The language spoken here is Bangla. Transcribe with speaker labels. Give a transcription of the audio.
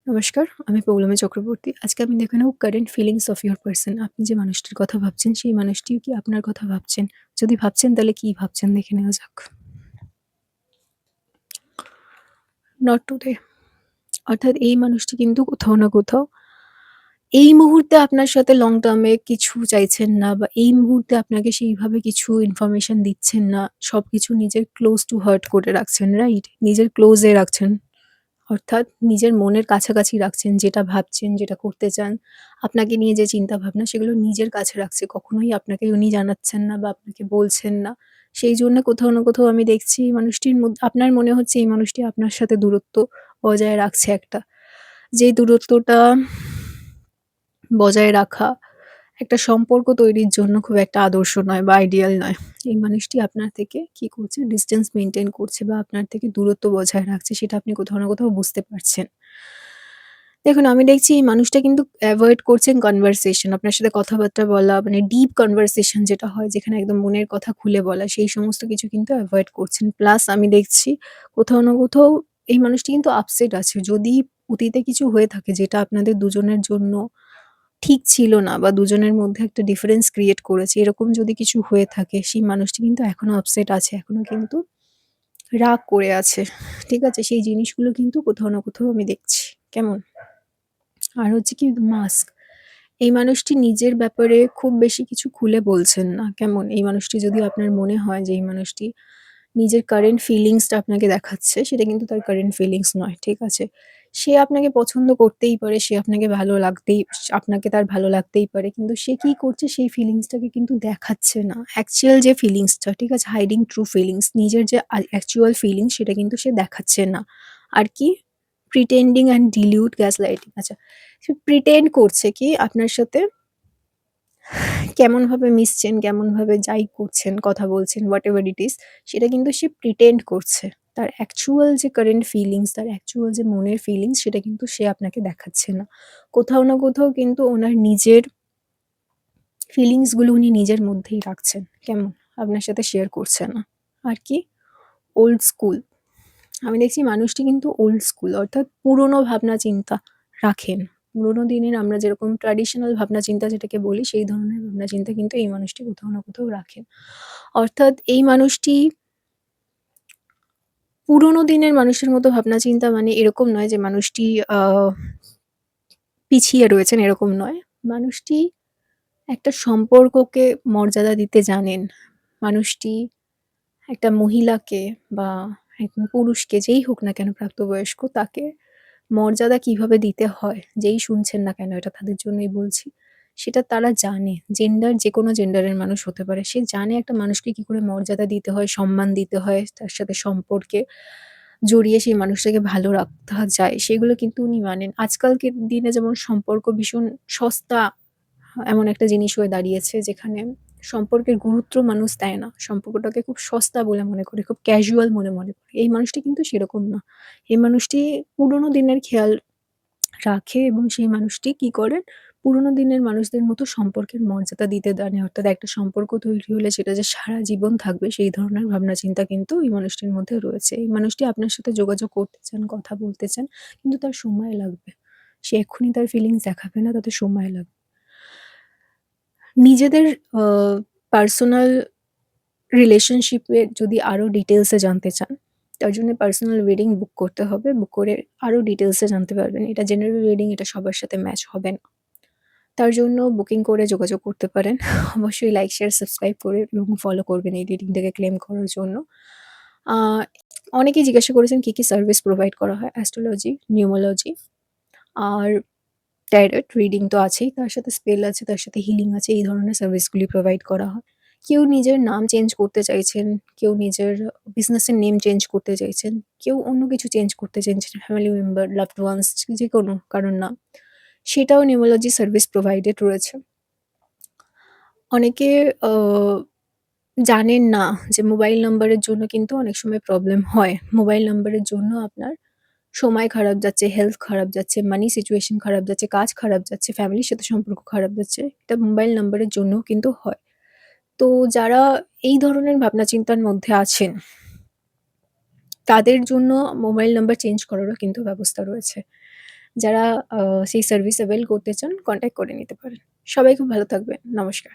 Speaker 1: নমস্কার, আমি পৌলমী চক্রবর্তী। আজকে আমি দেখে নেব current feelings of your person. আপনি যে মানুষটির কথা ভাবছেন, সেই মানুষটিও কি আপনার কথা ভাবছেন? যদি ভাবছেন তাহলে কি ভাবছেন দেখে নেওয়া যাক। Not today. অর্থাৎ এই মানুষটি কিন্তু কোথাও না কোথাও এই মুহূর্তে আপনার সাথে লং টার্ম এ কিছু চাইছেন না বা এই মুহূর্তে আপনাকে সেইভাবে কিছু ইনফরমেশন দিচ্ছেন না। সবকিছু নিজের ক্লোজ টু হার্ট করে রাখছেন, রাইট? নিজের ক্লোজ এ রাখছেন। অর্থাৎ নিজের মনের কাছাকাছি রাখছেন, যেটা ভাবছেন, যেটা করতে চান, আপনাকে নিয়ে যে চিন্তাভাবনা সেগুলো নিজের কাছে রাখছে। কখনোই আপনাকে উনি জানাচ্ছেন না বা আপনাকে বলছেন না। সেইজন্য কোথাও না কোথাও আমি দেখছি এই মানুষটির আপনার মনে হচ্ছে এই মানুষটি আপনার সাথে দূরত্ব বজায় রাখছে একটা। যেই দূরত্বটা বজায় রাখা একটা সম্পর্ক তৈরির জন্য খুব একটা আদর্শ নয় বা আইডিয়াল নয়। এই মানুষটি আপনার থেকে কি করছে? ডিসট্যান্স মেইনটেইন করছে বা আপনার থেকে দূরত্ব বজায় রাখছে, সেটা আপনি কোথাও না কোথাও বুঝতে পারছেন। দেখুন, আমি দেখছি এই মানুষটা কিন্তু এভয়েড করছেন কনভারসেশন। আপনার সাথে কথাবার্তা বলা মানে ডিপ কনভারসেশন যেটা হয়, যেখানে একদম মনের কথা খুলে বলা, সেই সমস্ত কিছু কিন্তু এভয়েড করছেন। প্লাস আমি দেখছি কোথাও না কোথাও এই মানুষটি কিন্তু আপসেট আছে। যদি অতীতে কিছু হয়ে থাকে যেটা আপনাদের দুজনের জন্য ঠিক ছিল না বা দুজনের মধ্যে একটা ডিফারেন্স ক্রিয়েট করেছে, এরকম যদি কিছু হয়ে থাকে, সেই মানুষটি কিন্তু এখনো আপসেট আছে। এখনো কিন্তু রাগ করে আছে। ঠিক আছে? সেই জিনিসগুলো কিন্তু কোথাও না কোথাও আমি দেখছি। কেমন? আর হচ্ছে কি মাস্ক। এই মানুষটি নিজের ব্যাপারে খুব বেশি কিছু খুলে বলছেন না। কেমন? এই মানুষটি যদি আপনার মনে হয় যে এই মানুষটি নিজের কারেন্ট ফিলিংস টা আপনাকে দেখাচ্ছে, সেটা কিন্তু তার কারেন্ট ফিলিংস নয়। ঠিক আছে? সে আপনাকে পছন্দ করতেই পারে, সে আপনাকে ভালো লাগতেই আপনাকে তার ভালো লাগতেই পারে। কিন্তু সে কি করছে সেই ফিলিংস টাকে কিন্তু দেখাচ্ছে না। অ্যাকচুয়াল যে ফিলিংস টা, ঠিক আছে? হাইডিং ট্রু ফিলিংস, নিজের যে অ্যাকচুয়াল ফিলিংস সেটা কিন্তু সে দেখাচ্ছে না। আর কি? Pretending and dilute gaslighting. আচ্ছা, সে প্রিটেন্ড করছে কি আপনার সাথে কেমনভাবে মিশছেন, কেমনভাবে যাই করছেন, কথা বলছেন, হোয়াটএভার ইট ইস, সেটা কিন্তু সে প্রিটেন্ড করছে। তার অ্যাকচুয়াল যে কারেন্ট ফিলিংস, তার অ্যাকচুয়াল যে মনের ফিলিংস সেটা কিন্তু সে আপনাকে দেখাচ্ছে না। কোথাও না কোথাও কিন্তু ওনার নিজের ফিলিংস গুলো উনি নিজের মধ্যেই রাখছেন। কেমন? আপনার সাথে শেয়ার করছে না। আর কি? Old school. আমি দেখছি মানুষটি কিন্তু ওল্ড স্কুল, অর্থাৎ পুরনো ভাবনা চিন্তা রাখেন। পুরোনো দিনের আমরা যেরকম ট্র্যাডিশনাল ভাবনা চিন্তা যেটাকে বলি, সেই ধরনের ভাবনা চিন্তা কিন্তু এই মানুষটি কোথাও না কোথাও রাখেন। অর্থাৎ এই মানুষটি পুরোনো দিনের মানুষের মতো ভাবনা চিন্তা মানে এরকম নয় যে মানুষটি আ পিছিয়ে রয়েছেন, এরকম নয়। মানুষটি একটা সম্পর্ককে মর্যাদা দিতে জানেন। মানুষটি একটা মহিলাকে বা একজন পুরুষকে, যেই হোক না কেন প্রাপ্তবয়স্ক, তাকে মর্যাদা কিভাবে দিতে হয়, যেই শুনছেন না কেন এটা তাদের জন্যই বলছি। সেটা তারা জানে। জেন্ডার যেকোনো জেন্ডারের মানুষ হতে পারে। সে জানে একটা মানুষকে কি করে মর্যাদা দিতে হয়, সম্মান দিতে হয়, তার সাথে সম্পর্কে জড়িয়ে সেই মানুষটাকে ভালো রাখা যায়, সেগুলো কিন্তু উনি মানেন। আজকালকের দিনে যেমন সম্পর্ক ভীষণ সস্তা এমন একটা জিনিস হয়ে দাঁড়িয়েছে, যেখানে সম্পর্কের গুরুত্ব মানুষ দেয় না। সম্পর্কটাকে খুব সস্তা বলে মনে করে, খুব ক্যাজুয়াল মনে করে। এই মানুষটি কিন্তু সেরকম না। এই মানুষটি পুরোনো দিনের খেয়াল রাখে এবং সেই মানুষটি কি করেন, পুরোনো দিনের মানুষদের মতো সম্পর্কের মর্যাদা দিতে জানে। অর্থাৎ একটা সম্পর্ক তৈরি হলে সেটা যে সারা জীবন থাকবে, সেই ধরনের ভাবনা চিন্তা কিন্তু এই মানুষটির মধ্যে রয়েছে। এই মানুষটি আপনার সাথে যোগাযোগ করতে চান, কথা বলতে চান, কিন্তু তার সময় লাগবে। সে এক্ষুনি তার ফিলিংস দেখাবে না, তাতে সময় লাগবে। নিজেদের আ পার্সোনাল রিলেশনশিপ এ যদি আরো ডিটেইলস এ জানতে চান, তার জন্য পার্সোনাল রিডিং বুক করতে হবে। বুক করে আরো ডিটেইলস এ জানতে পারবেন। এটা জেনারেল রিডিং, এটা সবার সাথে ম্যাচ হবে না। তার জন্য বুকিং করে যোগাযোগ করতে পারেন। অবশ্যই লাইক, শেয়ার, সাবস্ক্রাইব করে এবং ফলো করবেন এই রিডিংটাকে ক্লেম করার জন্য। আ অনেকেই জিজ্ঞাসা করেছেন কি, কি সার্ভিস প্রোভাইড করা হয়? অ্যাস্ট্রোলজি, নিউমোলজি আর ট্যারোট রিডিং তো আছেই। তার সাথে স্পেল আছে, তার সাথে হিলিং আছে। এই ধরনের সার্ভিসগুলি প্রোভাইড করা হয়। কেউ নিজের নাম চেঞ্জ করতে চাইছেন, কেউ নিজের বিজনেসের নেম চেঞ্জ করতে চাইছেন, কেউ অন্য কিছু চেঞ্জ করতে চাইছেন, ফ্যামিলি মেম্বার, লাভড ওয়ান্স যেকোনো কারোর নাম। সেটাও নিউমোলজি সার্ভিস প্রোভাইডেড রয়েছে। অনেকে আ জানেন না যে মোবাইল নাম্বারের জন্য কিন্তু অনেক সময় প্রবলেম হয়। মোবাইল নাম্বারের জন্য আপনার সময় খারাপ যাচ্ছে, হেলথ খারাপ যাচ্ছে, মানি সিচুয়েশন খারাপ যাচ্ছে, কাজ খারাপ যাচ্ছে, ফ্যামিলির সাথে সম্পর্ক খারাপ যাচ্ছে। এটা মোবাইল নাম্বারের জন্যও কিন্তু হয়। তো যারা এই ধরনের ভাবনা চিন্তার মধ্যে আছেন, তাদের জন্য মোবাইল নাম্বার চেঞ্জ করারও কিন্তু ব্যবস্থা রয়েছে। যারা আ সেই সার্ভিস avail করতে চান কনট্যাক্ট করে নিতে পারেন। সবাই খুব ভালো থাকবেন। নমস্কার।